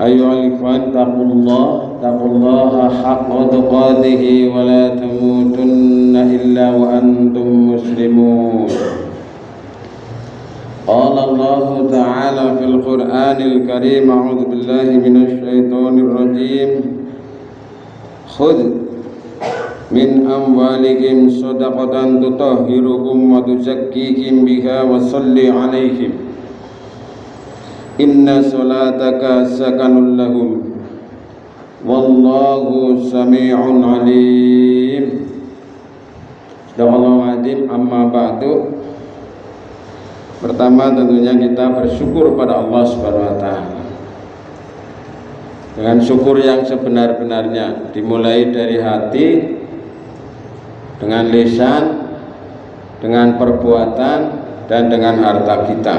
أيها الإخوة اتقوا الله حق تقاته ولا تموتن إلا وأنتم مسلمون. قال الله تعالى في القرآن الكريم: أعوذ بالله من الشيطان الرجيم. خذ من أموالهم صدقة تطهرهم وتزكيهم بها وصل عليهم inna salataka sakanun lahum wallahu sami'un alim. Sadaqallahu azim. Amma ba'du. Pertama tentunya kita bersyukur pada Allah Subhanahu wa taala dengan syukur yang sebenar-benarnya, dimulai dari hati, dengan lisan, dengan perbuatan, dan dengan harta kita.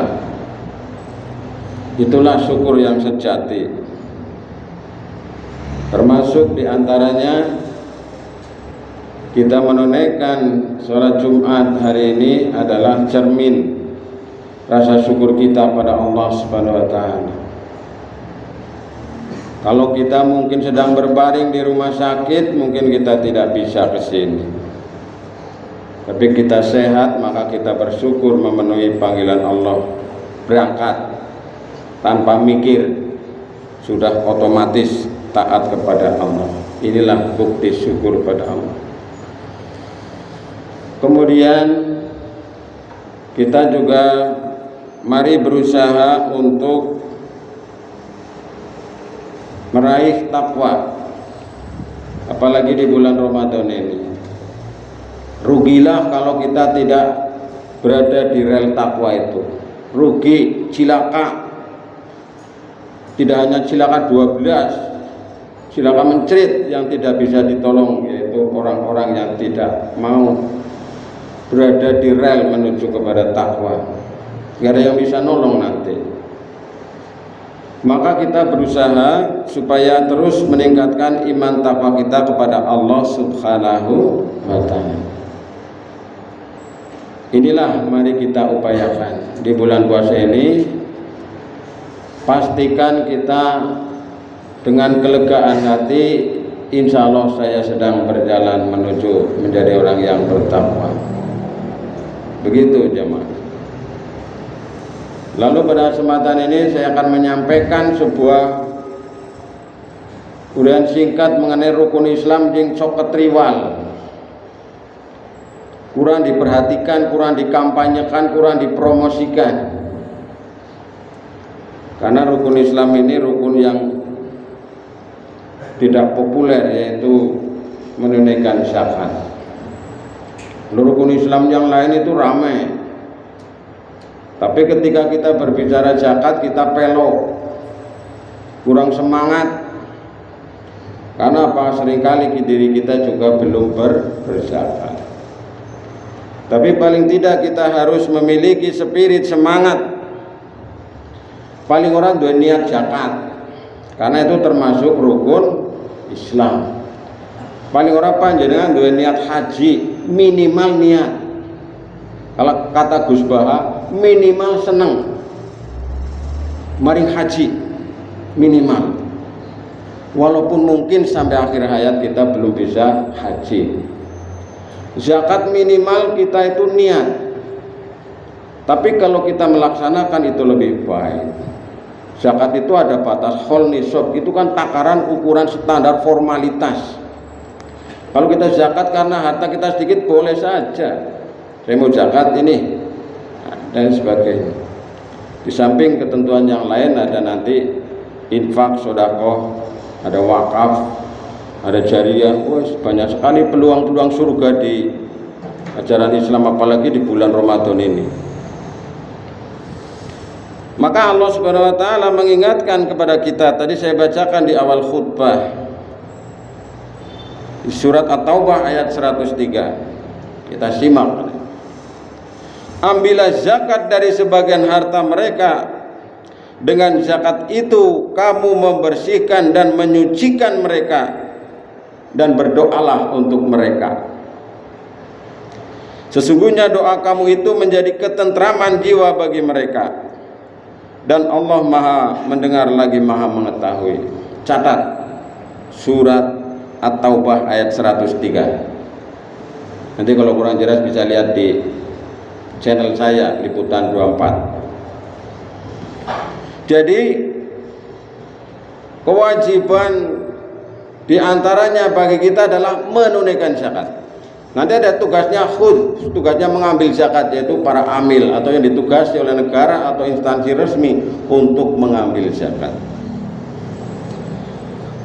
Itulah syukur yang sejati. Termasuk diantaranya kita menunaikan sholat Jumat hari ini adalah cermin rasa syukur kita pada Allah Subhanahu wa taala. Kalau kita mungkin sedang berbaring di rumah sakit, mungkin kita tidak bisa ke sini. Tapi kita sehat, maka kita bersyukur memenuhi panggilan Allah, berangkat tanpa mikir, sudah otomatis taat kepada Allah. Inilah bukti syukur pada Allah. Kemudian kita juga mari berusaha untuk meraih takwa, apalagi di bulan Ramadan ini. Rugilah kalau kita tidak berada di rel takwa itu. Rugi, cilaka. Tidak hanya cilaka 12, cilaka mencret yang tidak bisa ditolong, yaitu orang-orang yang tidak mau berada di rel menuju kepada takwa. Tidak ada yang bisa nolong nanti. Maka kita berusaha supaya terus meningkatkan iman takwa kita kepada Allah Subhanahu wa ta'ala. Inilah mari kita upayakan di bulan puasa ini. Pastikan kita dengan kelegaan hati, insya Allah saya sedang berjalan menuju menjadi orang yang bertakwa. Begitu jemaah. Lalu pada kesempatan ini saya akan menyampaikan sebuah uraian singkat mengenai rukun Islam yang sok ketriwal, kurang diperhatikan, kurang dikampanyekan, kurang dipromosikan. Karena rukun Islam ini rukun yang tidak populer, yaitu menunaikan zakat. Rukun Islam yang lain itu ramai, tapi ketika kita berbicara zakat kita pelok, kurang semangat. Karena apa? Seringkali diri kita juga belum berzakat. Tapi paling tidak kita harus memiliki spirit semangat. Paling orang dua niat zakat, karena itu termasuk rukun Islam. Paling orang panjenengan dua niat haji, minimal niat. Kalau kata Gus Baha, minimal seneng mari haji, minimal. Walaupun mungkin sampai akhir hayat kita belum bisa haji. Zakat minimal kita itu niat. Tapi kalau kita melaksanakan itu lebih baik. Zakat itu ada batas khol nisab, itu kan takaran ukuran standar formalitas. Kalau kita zakat karena harta kita sedikit boleh saja, saya mau zakat ini dan sebagainya. Di samping ketentuan yang lain ada nanti infak, sedekah, ada wakaf, ada jariyah. Banyak sekali peluang-peluang surga di ajaran Islam, apalagi di bulan Ramadan ini. Maka Allah Subhanahu wa taala mengingatkan kepada kita, tadi saya bacakan di awal khutbah di surat At-Taubah ayat 103. Kita simak. Ambillah zakat dari sebagian harta mereka, dengan zakat itu kamu membersihkan dan menyucikan mereka, dan berdoalah untuk mereka. Sesungguhnya doa kamu itu menjadi ketentraman jiwa bagi mereka. dan Allah Maha mendengar lagi Maha mengetahui. Catat surat At-Taubah ayat 103. Nanti kalau kurang jelas bisa lihat di channel saya Liputan 24. Jadi kewajiban diantaranya bagi kita adalah menunaikan zakat. Nanti ada tugasnya tugasnya mengambil zakat, yaitu para amil atau yang ditugasi oleh negara atau instansi resmi untuk mengambil zakat.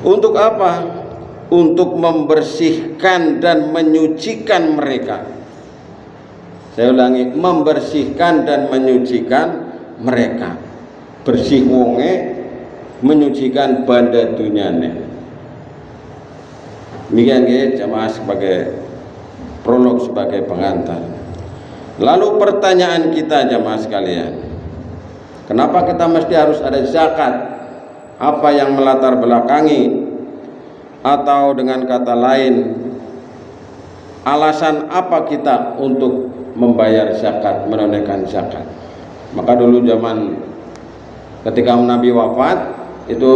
Untuk apa? Untuk membersihkan dan menyucikan mereka. Saya ulangi, membersihkan dan menyucikan mereka. Bersih wonge, menyucikan banda dunyane. Demikian jamaah sebagai prolog, sebagai pengantar. Lalu pertanyaan kita jamaah sekalian, kenapa kita mesti harus ada zakat? Apa yang melatar belakangi? Atau dengan kata lain, alasan apa kita untuk membayar zakat, menunaikan zakat? Maka dulu zaman ketika Nabi wafat, itu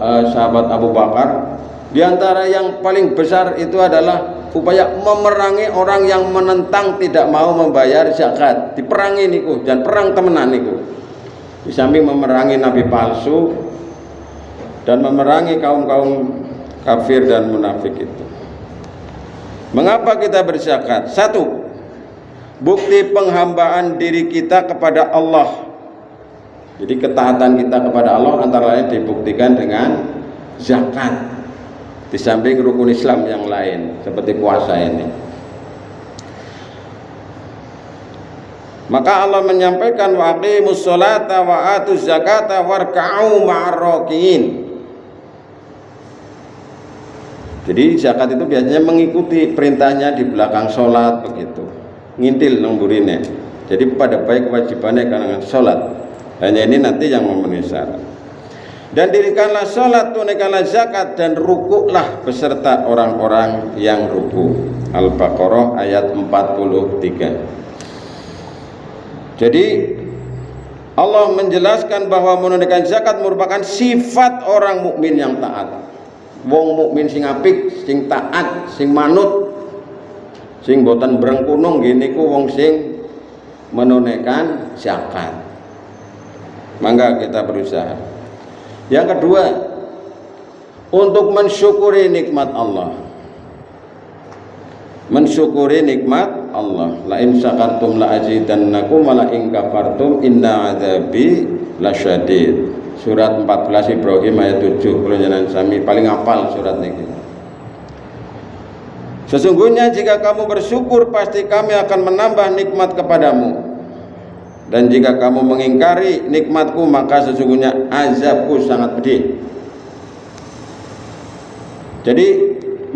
sahabat Abu Bakar, di antara yang paling besar itu adalah upaya memerangi orang yang menentang tidak mau membayar zakat. Diperangi niku, dan perang temenan niku. Di samping memerangi nabi palsu dan memerangi kaum-kaum kafir dan munafik itu. Mengapa kita berzakat? Satu, bukti penghambaan diri kita kepada Allah. Jadi ketaatan kita kepada Allah antara lain dibuktikan dengan zakat. Di samping rukun Islam yang lain seperti puasa ini. Maka Allah menyampaikan wa aqimus sholata wa atuz zakata warka'u ma'ar rakiin. Jadi zakat itu biasanya mengikuti perintahnya di belakang sholat begitu. Ngintil nomburine. Jadi pada baik kewajibannya karena sholat. Hanya ini nanti yang memenuhi syarat. Dan dirikanlah sholat, tunaikanlah zakat, dan rukuklah beserta orang-orang yang ruku. Al-Baqarah ayat 43. Jadi Allah menjelaskan bahwa menunaikan zakat merupakan sifat orang mukmin yang taat. Wong mukmin sing apik, sing taat, sing manut, sing boten brengkunung gini ku wong sing menunaikan zakat. Mangga kita berusaha. Yang kedua, untuk mensyukuri nikmat Allah. Mensyukuri nikmat Allah. La in syakartum la azidannakum wa la in kafartum inna adzabi lasyadid. Surat 14 Ibrahim ayat 7. Kula jenengan sami paling hafal surat niki. Sesungguhnya jika kamu bersyukur pasti kami akan menambah nikmat kepadamu. Dan jika kamu mengingkari nikmatku maka sesungguhnya azabku sangat pedih. Jadi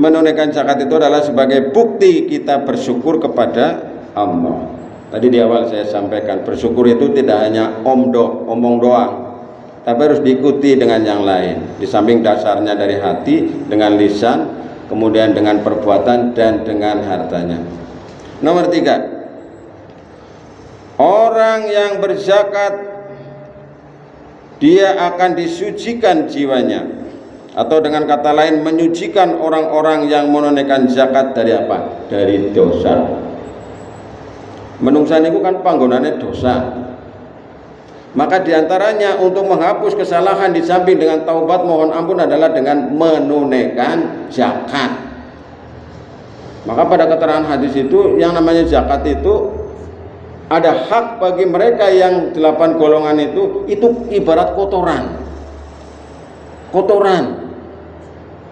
menunaikan zakat itu adalah sebagai bukti kita bersyukur kepada Allah. Tadi di awal saya sampaikan, bersyukur itu tidak hanya omong doang, tapi harus diikuti dengan yang lain. Di samping dasarnya dari hati, dengan lisan, kemudian dengan perbuatan dan dengan hartanya. Nomor 3, orang yang berzakat dia akan disucikan jiwanya, atau dengan kata lain menyucikan orang-orang yang menunaikan zakat dari apa? Dari dosa. Menungsa niku kan panggonane dosa. Maka diantaranya untuk menghapus kesalahan di samping dengan taubat mohon ampun adalah dengan menunaikan zakat. Maka pada keterangan hadis itu yang namanya zakat itu ada hak bagi mereka yang 8 golongan itu ibarat kotoran. Kotoran.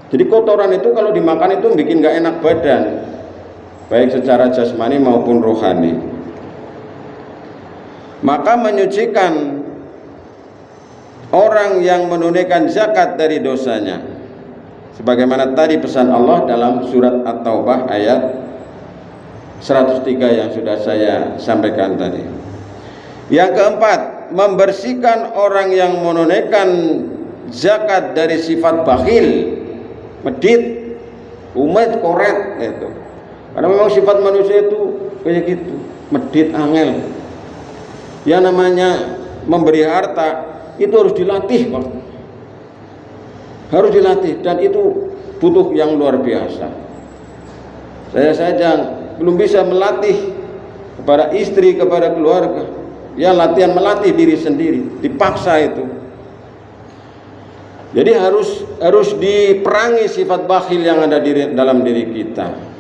Jadi kotoran itu kalau dimakan itu bikin gak enak badan, baik secara jasmani maupun rohani. Maka menyucikan orang yang menunaikan zakat dari dosanya. Sebagaimana tadi pesan Allah dalam surat At-Taubah ayat 103 yang sudah saya sampaikan tadi. Yang keempat, membersihkan orang yang menunaikan zakat dari sifat bakhil, medit, umat koret itu. Karena memang sifat manusia itu kayak gitu, medit, angel. Yang namanya memberi harta itu harus dilatih, Pak. Harus dilatih, dan itu butuh yang luar biasa. Saya saja belum bisa melatih kepada istri, kepada keluarga. Ya, latihan melatih diri sendiri, dipaksa itu. Jadi harus diperangi sifat bakhil yang ada dalam diri kita.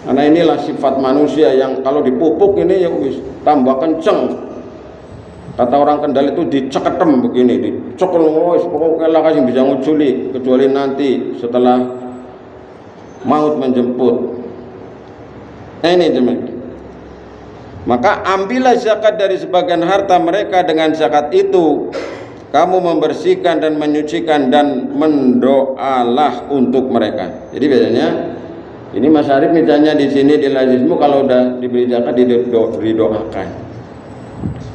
Karena inilah sifat manusia yang kalau dipupuk ini ya wis tambah kenceng. Kata orang Kendal itu diceketem begini, dicekel wis pokoknya lah kasih bisa nguculi, kecuali nanti setelah maut menjemput. Ini teman. Maka ambillah zakat dari sebagian harta mereka, dengan zakat itu kamu membersihkan dan menyucikan dan mendoalah untuk mereka. Jadi biasanya ini Mas Arif misalnya di sini di lazismu kalau udah diberi zakat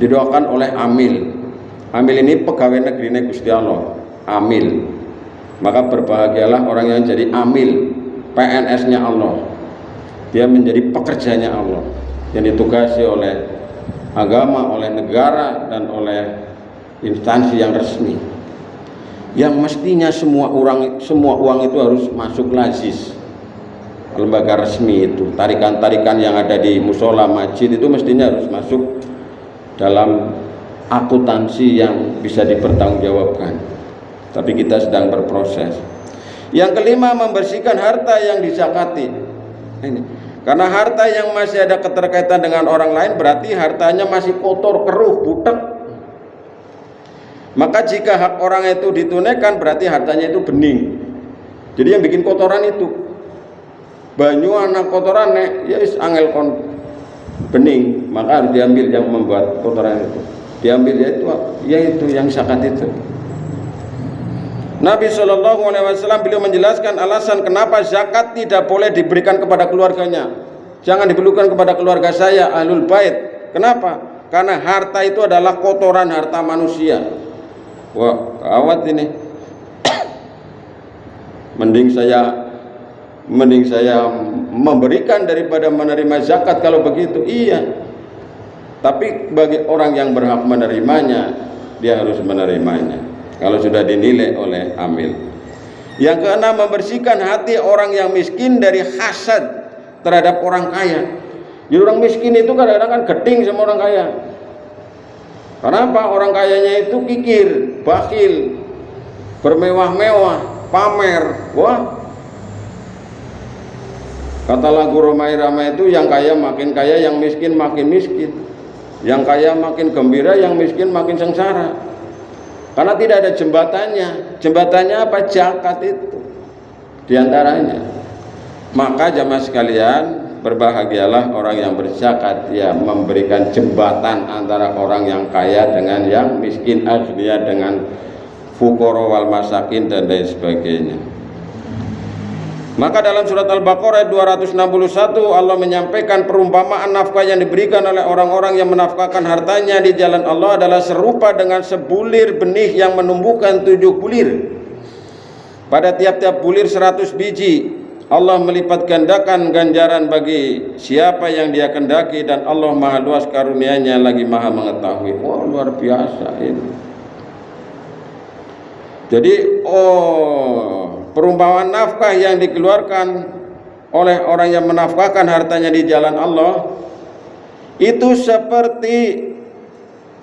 didoakan oleh amil. Amil ini pegawai negeri Gusti Allah, amil. Maka berbahagialah orang yang jadi amil, PNS-nya Allah. Dia menjadi pekerjanya Allah yang ditugasi oleh agama, oleh negara, dan oleh instansi yang resmi. Yang mestinya semua uang itu harus masuk lazis, lembaga resmi itu. Tarikan-tarikan yang ada di musola, masjid itu mestinya harus masuk dalam akuntansi yang bisa dipertanggungjawabkan. Tapi kita sedang berproses. Yang kelima, membersihkan harta yang dizakati. Ini. Karena harta yang masih ada keterkaitan dengan orang lain berarti hartanya masih kotor, keruh, butek. Maka jika hak orang itu ditunaikan berarti hartanya itu bening. Jadi yang bikin kotoran itu banyu anak kotoran ya is angel kon bening, maka harus diambil yang membuat kotoran itu. Diambil yaitu yang zakat itu. Nabi SAW beliau menjelaskan alasan kenapa zakat tidak boleh diberikan kepada keluarganya. Jangan diberikan kepada keluarga saya, ahlul bait. Kenapa? Karena harta itu adalah kotoran harta manusia. Wah, gawat ini. Mending saya memberikan daripada menerima zakat kalau begitu. Iya. Tapi bagi orang yang berhak menerimanya, dia harus menerimanya kalau sudah dinilai oleh amil. Yang keenam, membersihkan hati orang yang miskin dari hasad terhadap orang kaya. Jadi orang miskin itu kadang-kadang kan geding sama orang kaya. Kenapa? Orang kayanya itu kikir, bakhil, bermewah-mewah, pamer. Wah, kata lagu Romai Rama itu, yang kaya makin kaya, yang miskin makin miskin. Yang kaya makin gembira, yang miskin makin sengsara. Karena tidak ada jembatannya. Jembatannya apa? Zakat itu diantaranya. Maka jamaah sekalian, berbahagialah orang yang berzakat, ya, memberikan jembatan antara orang yang kaya dengan yang miskin, aghnia dengan fuqara wal masakin dan lain sebagainya. Maka dalam surat Al-Baqarah 261 Allah menyampaikan perumpamaan nafkah yang diberikan oleh orang-orang yang menafkahkan hartanya di jalan Allah adalah serupa dengan sebulir benih yang menumbuhkan 7 bulir. Pada tiap-tiap bulir 100 biji. Allah melipat gandakan ganjaran bagi siapa yang dia kendaki, dan Allah maha luas karunia-Nya lagi maha mengetahui. Wah, luar biasa ini. Jadi perumpamaan nafkah yang dikeluarkan oleh orang yang menafkahkan hartanya di jalan Allah itu seperti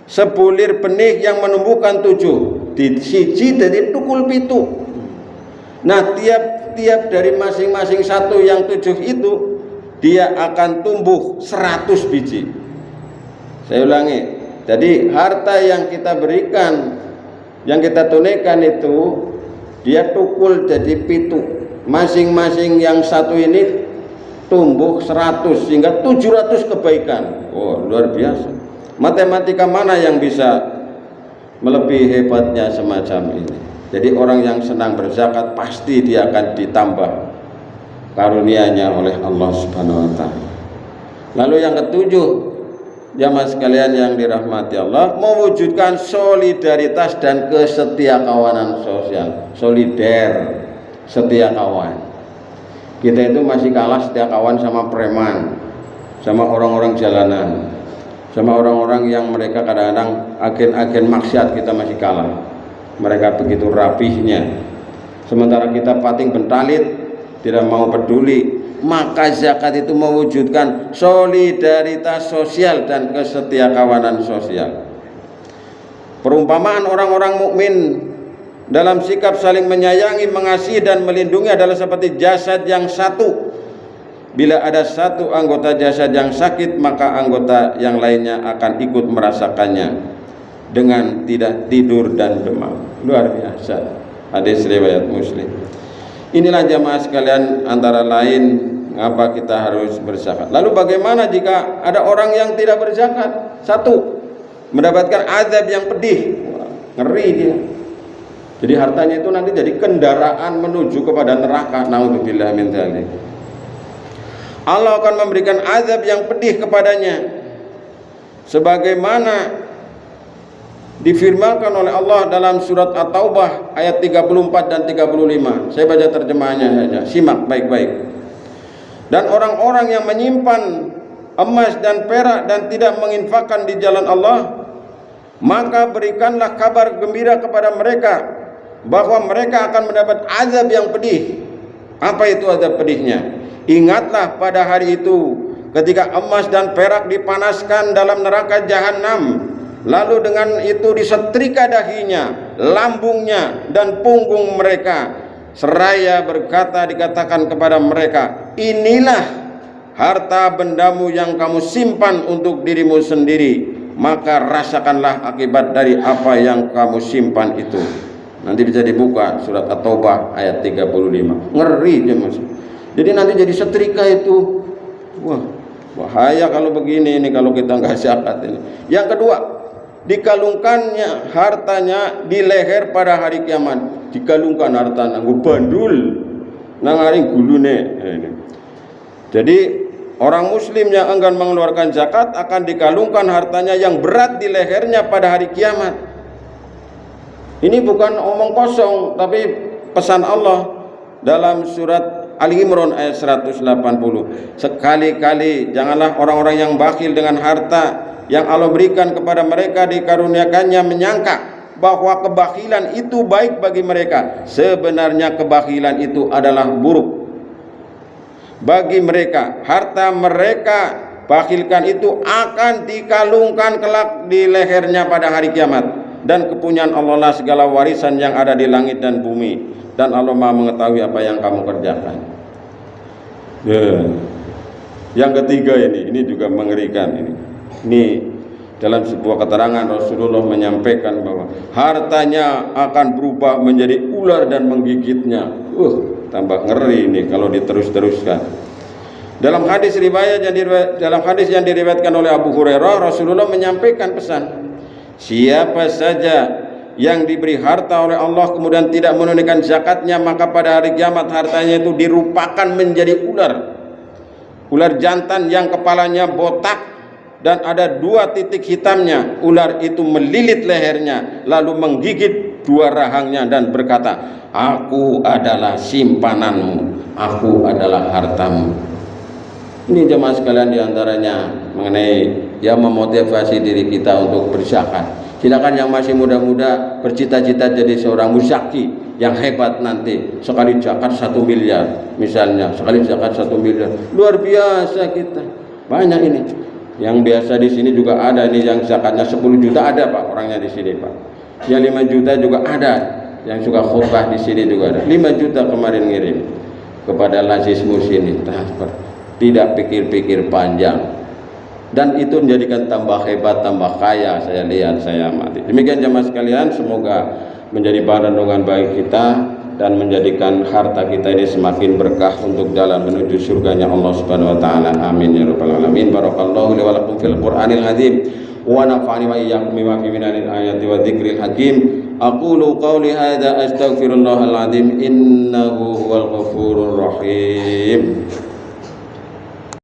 sebulir benih yang menumbuhkan 7 di siji jadi tukul pitu. Nah, tiap dari masing-masing satu yang 7 itu dia akan tumbuh 100 biji. Saya ulangi, jadi harta yang kita berikan, yang kita tunaikan itu dia tukul jadi pitu. Masing-masing yang satu ini tumbuh 100 sehingga 700 kebaikan. Oh, luar biasa. Matematika mana yang bisa melebihi hebatnya semacam ini? Jadi orang yang senang berzakat pasti dia akan ditambah karunia-Nya oleh Allah Subhanahu wa taala. Lalu yang ketujuh, jamaah sekalian yang dirahmati Allah, mewujudkan solidaritas dan kesetiakawanan sosial. Solider, setia kawan. Kita itu masih kalah setia kawan sama preman, sama orang-orang jalanan. sama orang-orang yang mereka kadang-kadang agen-agen maksiat, kita masih kalah. Mereka begitu rapihnya, sementara kita pating bentalit, tidak mau peduli. Maka zakat itu mewujudkan solidaritas sosial dan kesetiakawanan sosial. Perumpamaan orang-orang mukmin dalam sikap saling menyayangi, mengasihi dan melindungi adalah seperti jasad yang satu. Bila ada satu anggota jasad yang sakit, maka anggota yang lainnya akan ikut merasakannya dengan tidak tidur dan demam. Luar biasa. Hadis riwayat Muslim. Inilah jamaah sekalian antara lain mengapa kita harus berzakat. Lalu bagaimana jika ada orang yang tidak berzakat? Satu, mendapatkan azab yang pedih. Wah, ngeri dia. Jadi hartanya itu nanti jadi kendaraan menuju kepada neraka. Naudzubillah min dzalik. Allah akan memberikan azab yang pedih kepadanya, sebagaimana difirmankan oleh Allah dalam surat At-Taubah ayat 34 dan 35. Saya baca terjemahannya saja, simak baik-baik. Dan orang-orang yang menyimpan emas dan perak dan tidak menginfakkan di jalan Allah, maka berikanlah kabar gembira kepada mereka bahwa mereka akan mendapat azab yang pedih. Apa itu azab pedihnya? Ingatlah pada hari itu ketika emas dan perak dipanaskan dalam neraka jahanam, lalu dengan itu disetrika dahinya, lambungnya dan punggung mereka, seraya dikatakan kepada mereka, inilah harta bendamu yang kamu simpan untuk dirimu sendiri, maka rasakanlah akibat dari apa yang kamu simpan itu. Nanti bisa dibuka surat At-Taubah ayat 35. Ngeri dia Mas. Jadi nanti jadi setrika itu. Wah, bahaya kalau begini ini, kalau kita nggak zakat ini. Yang kedua, dikalungkannya hartanya di leher pada hari kiamat. Dikalungkan hartanya nggo bandul nang aring gulune. Jadi orang muslim yang enggan mengeluarkan zakat akan dikalungkan hartanya yang berat di lehernya pada hari kiamat. Ini bukan omong kosong, tapi pesan Allah dalam surat Ali Imran ayat 180. Sekali-kali janganlah orang-orang yang bakhil dengan harta yang Allah berikan kepada mereka dikaruniakannya menyangka bahwa kebakhilan itu baik bagi mereka. Sebenarnya kebakhilan itu adalah buruk bagi mereka. Harta mereka bakhilkan itu akan dikalungkan kelak di lehernya pada hari kiamat. Dan kepunyaan Allah lah segala warisan yang ada di langit dan bumi, dan Allah Maha mengetahui apa yang kamu kerjakan. Yang ketiga ini juga mengerikan ini dalam sebuah keterangan Rasulullah menyampaikan bahwa hartanya akan berubah menjadi ular dan menggigitnya. Tambah ngeri ini kalau diterus-teruskan. Dalam hadis yang diriwayatkan oleh Abu Hurairah, Rasulullah menyampaikan pesan, siapa saja yang diberi harta oleh Allah kemudian tidak menunaikan zakatnya, maka pada hari kiamat hartanya itu dirupakan menjadi ular jantan yang kepalanya botak dan ada 2 titik hitamnya. Ular itu melilit lehernya lalu menggigit 2 rahangnya dan berkata, aku adalah simpananmu, aku adalah hartamu. Ini jemaah sekalian diantaranya mengenai yang memotivasi diri kita untuk berzakat. Silakan yang masih muda-muda bercita-cita jadi seorang muzaki yang hebat nanti. Sekali zakat 1 miliar misalnya, sekali zakat 1 miliar. Luar biasa kita. Banyak ini. Yang biasa di sini juga ada ini yang zakatnya 10 juta ada Pak, orangnya di sini Pak. Yang 5 juta juga ada. Yang suka khutbah di sini juga ada. 5 juta kemarin ngirim kepada Lazismu sini transfer. Tidak pikir-pikir panjang. Dan itu menjadikan tambah hebat, tambah kaya. Saya lihat, saya amati. Demikian jemaah sekalian, semoga menjadi bahan renungan bagi kita dan menjadikan harta kita ini semakin berkah untuk jalan menuju surganya Allah Subhanahu wa taala. Amin ya rabbal alamin. Barakallahu li wa lakum fil Qur'anil azim wa nafa'ani wa iyyakum bima fihi minal ayati wa dzikril hakim. Aqulu qawli hadza astaghfirullahal azim innahu huwal ghafurur rahim.